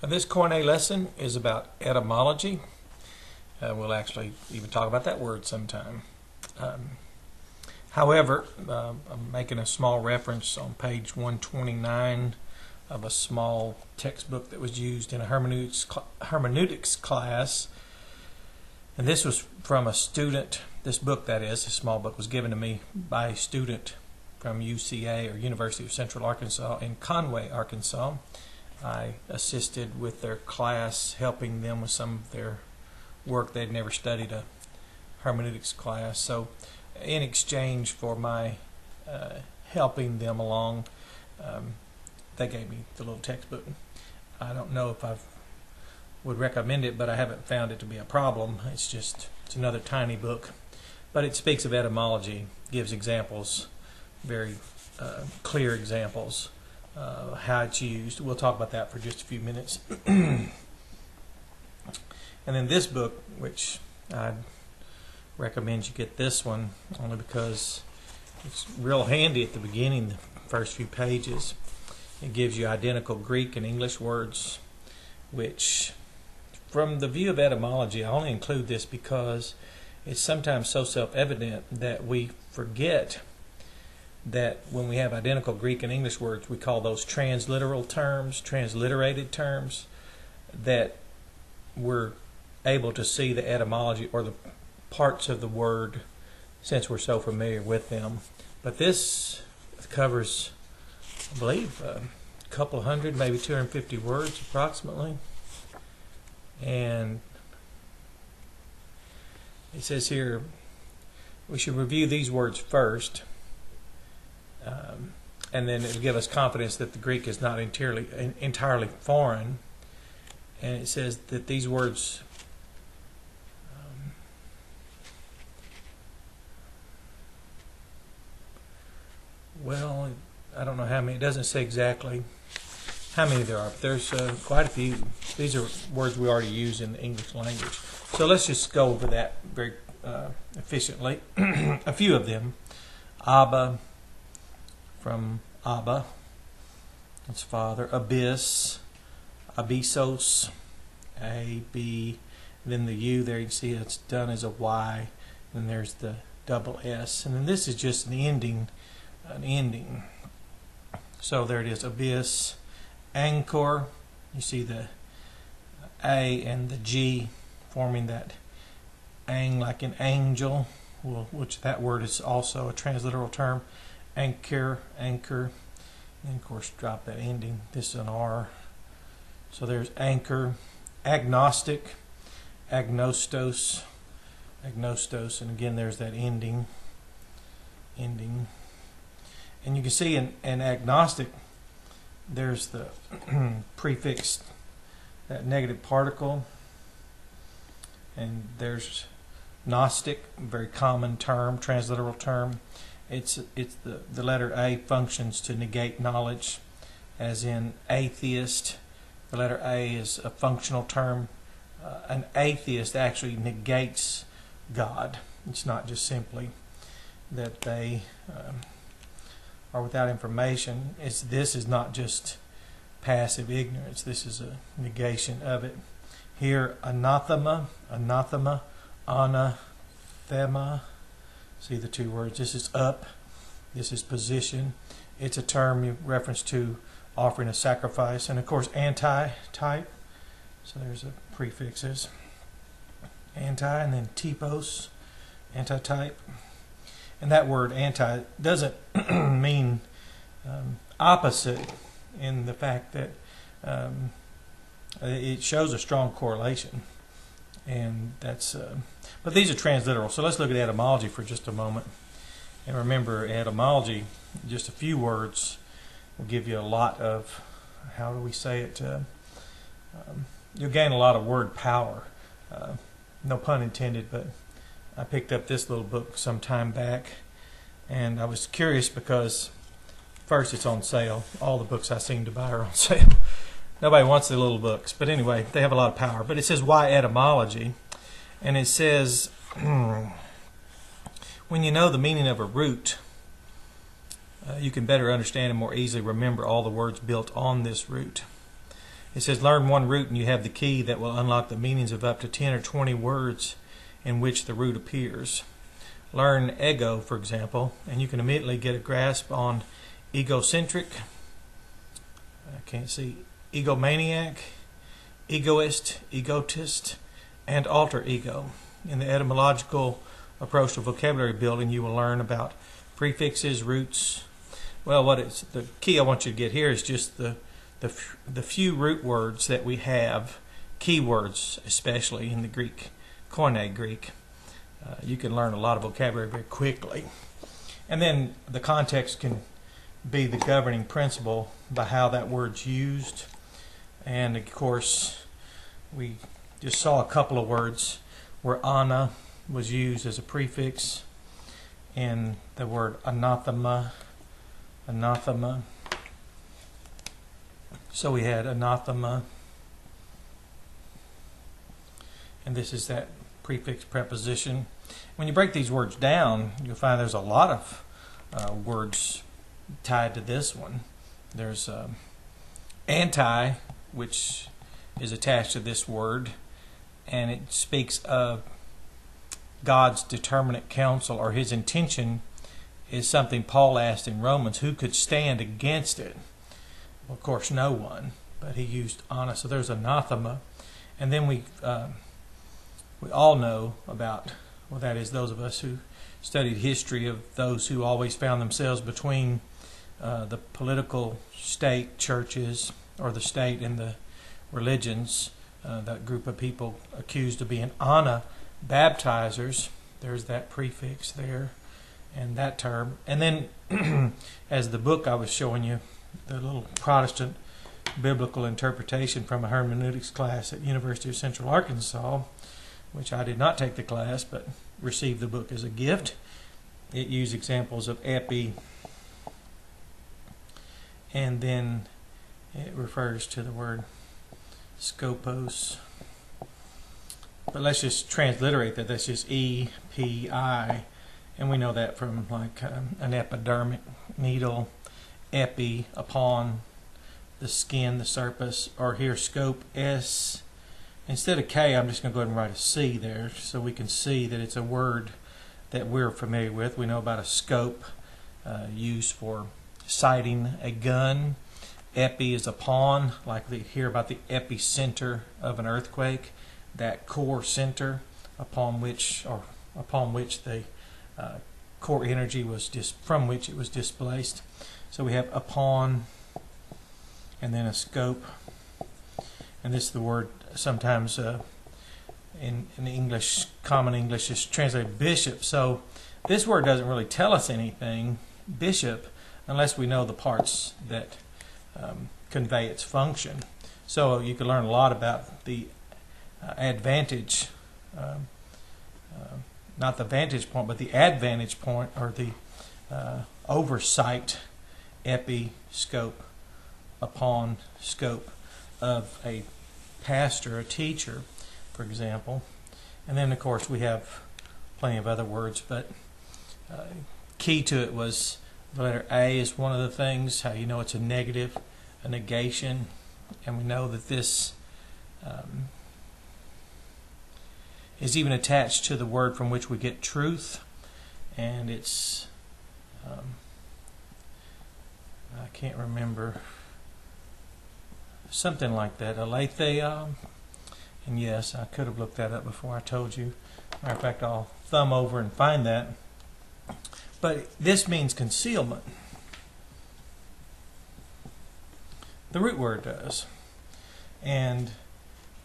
This KOINE lesson is about etymology. We'll actually even talk about that word sometime. However, I'm making a small reference on page 129 of a small textbook that was used in a hermeneutics class. And this was from a student. This book, that is, a small book, was given to me by a student from UCA, or University of Central Arkansas, in Conway, Arkansas. I assisted with their class, helping them with some of their work. They'd never studied a hermeneutics class. So in exchange for my helping them along, they gave me the little textbook. I don't know if I would recommend it, but I haven't found it to be a problem. It's another tiny book. But it speaks of etymology, gives examples, very clear examples. How it's used. We'll talk about that for just a few minutes. And then this book, which I'd recommend you get this one, only because it's real handy at the beginning, the first few pages. It gives you identical Greek and English words, which, from the view of etymology, I only include this because it's sometimes so self-evident that we forget that when we have identical Greek and English words, we call those transliteral terms, transliterated terms, that we're able to see the etymology or the parts of the word since we're so familiar with them. But this covers, I believe, a couple hundred, maybe 250 words approximately. And it says here, we should review these words first. And then it'll give us confidence that the Greek is not entirely foreign. And it says that these words well, I don't know how many. It doesn't say exactly how many there are, but there's quite a few. These are words we already use in the English language. So let's just go over that very efficiently. A few of them. Abba, from Abba, that's father. Abyss, abyssos, A, B, and then the U there, you can see it's done as a Y, and then there's the double S, and then this is just an ending. So there it is, abyss. Anchor, you see the A and the G forming that ang, like an angel, which that word is also a transliteral term. Anchor, and of course drop that ending. This is an R. So there's anchor. Agnostic, agnostos, and again there's that ending. And you can see in agnostic there's the prefix, that negative particle, and there's gnostic, a very common term, transliteral term. It's the letter A functions to negate knowledge, as in atheist. The letter A is a functional term. An atheist actually negates God. It's not just simply that they are without information. This is not just passive ignorance. This is a negation of it. Here, anathema, anathema. See the two words. This is up. This is position. It's a term in reference to offering a sacrifice. And of course, anti-type. So there's the prefixes. Anti, and then typos, anti-type. And that word anti doesn't mean opposite, in the fact that it shows a strong correlation. And that's but these are transliteral. So let's look at etymology for just a moment. And remember, etymology, just a few words will give you a lot of, how do we say it, you'll gain a lot of word power. No pun intended, but I picked up this little book some time back, and I was curious because first, it's on sale. All the books I seem to buy are on sale. Nobody wants the little books, but anyway, they have a lot of power. But it says, why etymology? And it says, when you know the meaning of a root, you can better understand and more easily remember all the words built on this root. It says learn one root and you have the key that will unlock the meanings of up to 10 or 20 words in which the root appears. Learn ego, for example, and you can immediately get a grasp on egocentric, I can't see, egomaniac, egoist, egotist, and alter ego. In the etymological approach to vocabulary building, you will learn about prefixes, roots. Well, the key I want you to get here is just the few root words that we have, keywords especially in the Greek, KOINE Greek. You can learn a lot of vocabulary very quickly. And then the context can be the governing principle by how that word's used. And of course, we just saw a couple of words where ana was used as a prefix in the word anathema. So we had anathema, and this is that prefix preposition. When you break these words down, you'll find there's a lot of words tied to this one. There's anti, which is attached to this word, and it speaks of God's determinate counsel, or his intention is something Paul asked in Romans, who could stand against it? Well, of course, no one, but he used ana. So there's anathema. And then we all know about, well, that is those of us who studied history, of those who always found themselves between the political state churches, or the state and the religions, that group of people accused of being ana baptizers. There's that prefix there and that term. And then as the book I was showing you, the little Protestant biblical interpretation from a hermeneutics class at University of Central Arkansas, which I did not take the class but received the book as a gift. It used examples of epi, and then it refers to the word scopos. But let's just transliterate that. That's just E-P-I. And we know that from like an epidermic needle, epi, upon the skin, the surface, or here scope, S. Instead of K, I'm just going to go ahead and write a C there so we can see that it's a word that we're familiar with. We know about a scope used for sighting a gun. Epi is upon, like we hear about the epicenter of an earthquake, that core center upon which the core energy was from which it was displaced. So we have upon, and then a scope, and this is the word sometimes in English, common English, is translated bishop. So this word doesn't really tell us anything, bishop, unless we know the parts that convey its function. So you can learn a lot about the advantage, not the vantage point, but the advantage point, or the oversight, epi, scope, upon, scope, of a pastor, a teacher, for example. And then of course we have plenty of other words, but key to it was the letter A is one of the things, how you know it's a negative, a negation, and we know that this is even attached to the word from which we get truth, and it's I can't remember, something like that, aletheia. And yes, I could have looked that up before I told you. Matter of fact, I'll thumb over and find that. But this means concealment. The root word does. And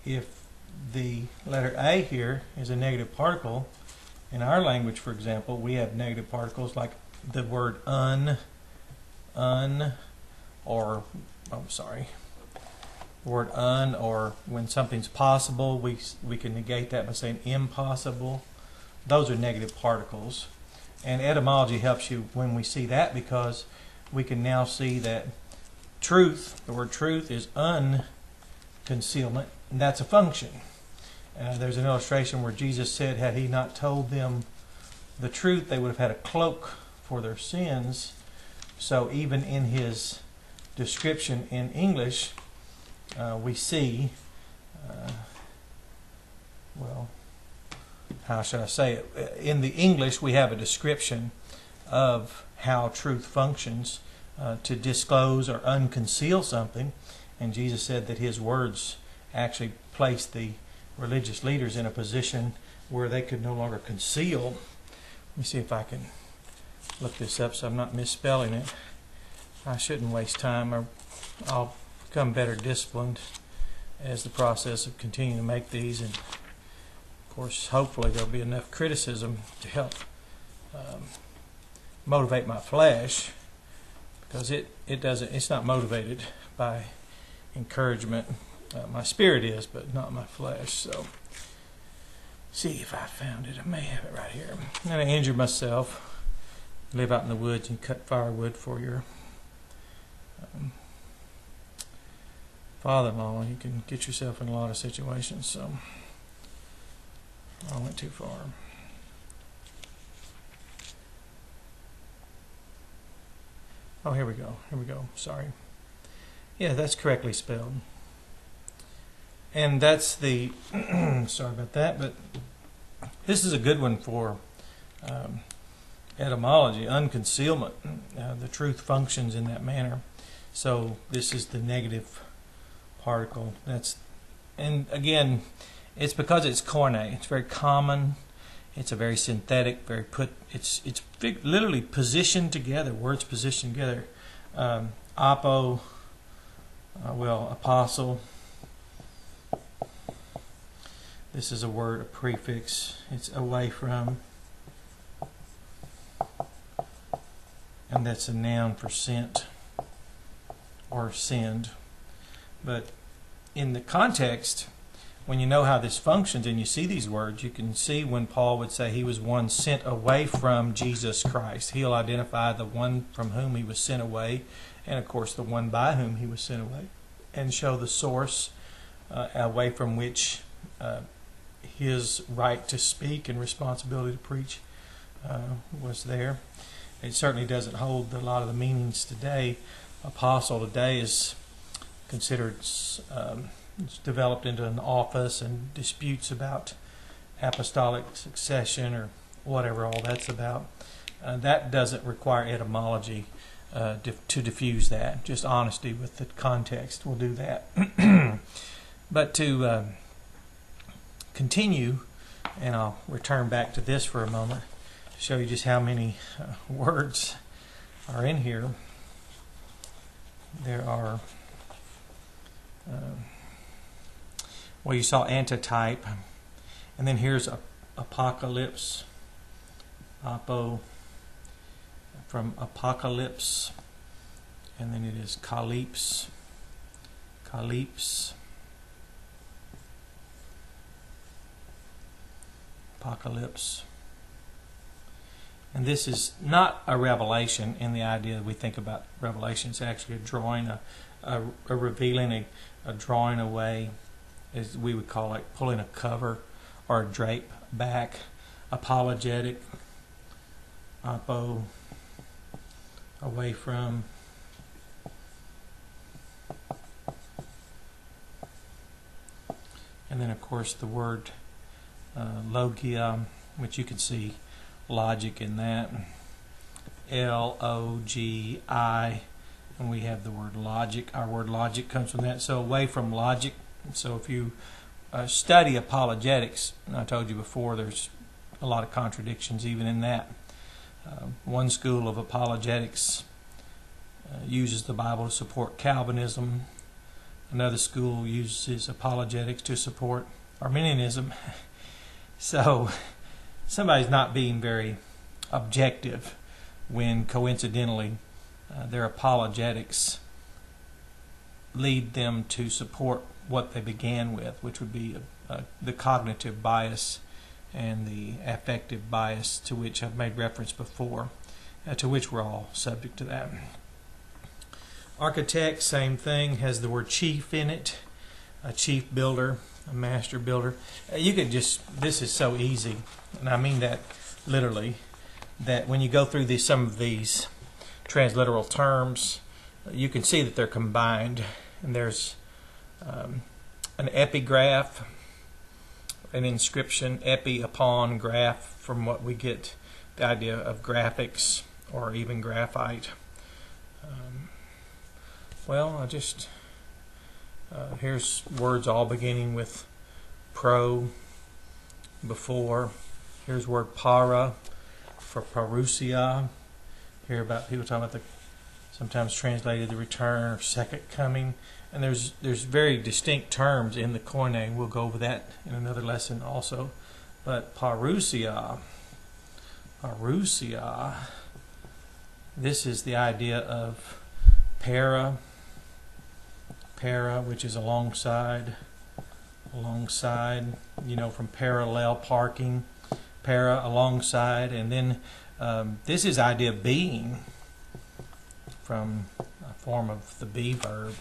if the letter A here is a negative particle, in our language, for example, we have negative particles like the word or when something's possible, we can negate that by saying impossible. Those are negative particles. And etymology helps you when we see that, because we can now see that truth, the word truth, is unconcealment, and that's a function. There's an illustration where Jesus said, had he not told them the truth, they would have had a cloak for their sins. So even in his description in English, we see, well, how should I say it? In the English, we have a description of how truth functions to disclose or unconceal something. And Jesus said that his words actually placed the religious leaders in a position where they could no longer conceal. Let me see if I can look this up so I'm not misspelling it. I shouldn't waste time, or I'll become better disciplined as the process of continuing to make these. And of course, hopefully there'll be enough criticism to help motivate my flesh, because it's not motivated by encouragement. My spirit is, but not my flesh. So, see if I found it. I may have it right here. I'm going to injure myself, live out in the woods and cut firewood for your father-in-law. You can get yourself in a lot of situations. So, I went too far. Oh, here we go. Here we go. Sorry. Yeah, that's correctly spelled. And that's the, sorry about that, but this is a good one for etymology, unconcealment. The truth functions in that manner. So this is the negative particle. And again, it's because it's koine. It's very common. It's a very synthetic, it's literally positioned together, words positioned together. Apo, apostle. This is a word, a prefix. It's away from. And that's a noun for sent or send. But in the context, when you know how this functions and you see these words, you can see when Paul would say he was one sent away from Jesus Christ. He'll identify the one from whom he was sent away, and of course the one by whom he was sent away, and show the source away from which his right to speak and responsibility to preach was there. It certainly doesn't hold a lot of the meanings today. Apostle today is considered it's developed into an office, and disputes about apostolic succession or whatever all that's about. That doesn't require etymology to diffuse that. Just honesty with the context will do that. But to continue, and I'll return back to this for a moment to show you just how many words are in here. There are well, you saw antitype, and then here's apocalypse, apo, from apocalypse, and then it is calypse, apocalypse. And this is not a revelation in the idea that we think about revelation. It's actually a drawing, a revealing, a drawing away, as we would call it, pulling a cover or a drape back. Apologetic, apo, away from. And then of course the word logia, which you can see logic in that. L-O-G-I, and we have the word logic. Our word logic comes from that. So away from logic. So if you study apologetics, and I told you before, there's a lot of contradictions even in that. One school of apologetics uses the Bible to support Calvinism. Another school uses apologetics to support Arminianism. So somebody's not being very objective when coincidentally their apologetics lead them to support what they began with, which would be the cognitive bias and the affective bias, to which I've made reference before, to which we're all subject to that. Architect, same thing, has the word chief in it, a chief builder, a master builder. You could just, this is so easy, and I mean that literally, that when you go through some of these transliteral terms, you can see that they're combined, and there's an epigraph, an inscription, epi upon, graph, from what we get the idea of graphics or even graphite. Here's words all beginning with pro, before. Here's word para for parousia. Hear about people talking about sometimes translated the return or second coming. And there's very distinct terms in the KOINE. We'll go over that in another lesson also. But parousia, this is the idea of para, which is alongside, from parallel parking, para, alongside, and then this is idea of being, from a form of the be verb,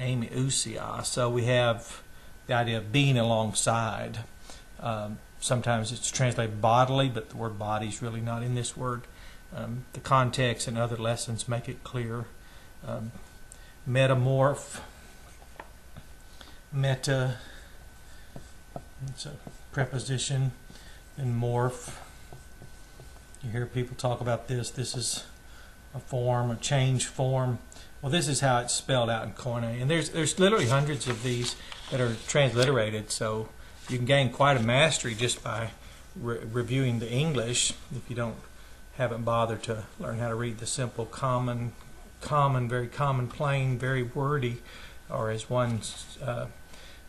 ameusia. So we have the idea of being alongside. Sometimes it's translated bodily, but the word body is really not in this word. The context and other lessons make it clear. Metamorph, meta, it's a preposition, and morph. You hear people talk about this. This is a form, a change form. Well, this is how it's spelled out in KOINE. And there's literally hundreds of these that are transliterated, so you can gain quite a mastery just by reviewing the English if you haven't bothered to learn how to read the simple, common, very common, plain, very wordy, or as one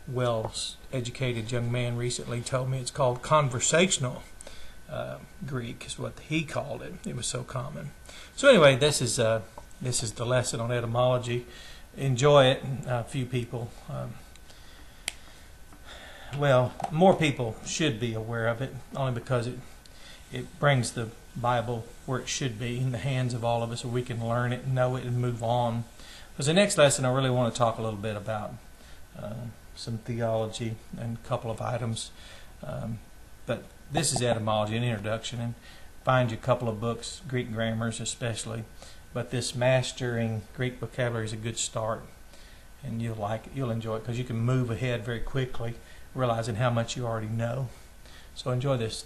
well-educated young man recently told me, it's called conversational Greek is what he called it. It was so common. So anyway, this is the lesson on etymology. Enjoy it. A few people, more people should be aware of it, only because it brings the Bible where it should be, in the hands of all of us, so we can learn it, know it, and move on. Because the next lesson, I really want to talk a little bit about some theology and a couple of items. But this is etymology, an introduction, and find you a couple of books, Greek grammars especially. But this mastering Greek vocabulary is a good start, and you'll like it, you'll enjoy it, because you can move ahead very quickly, realizing how much you already know. So enjoy this.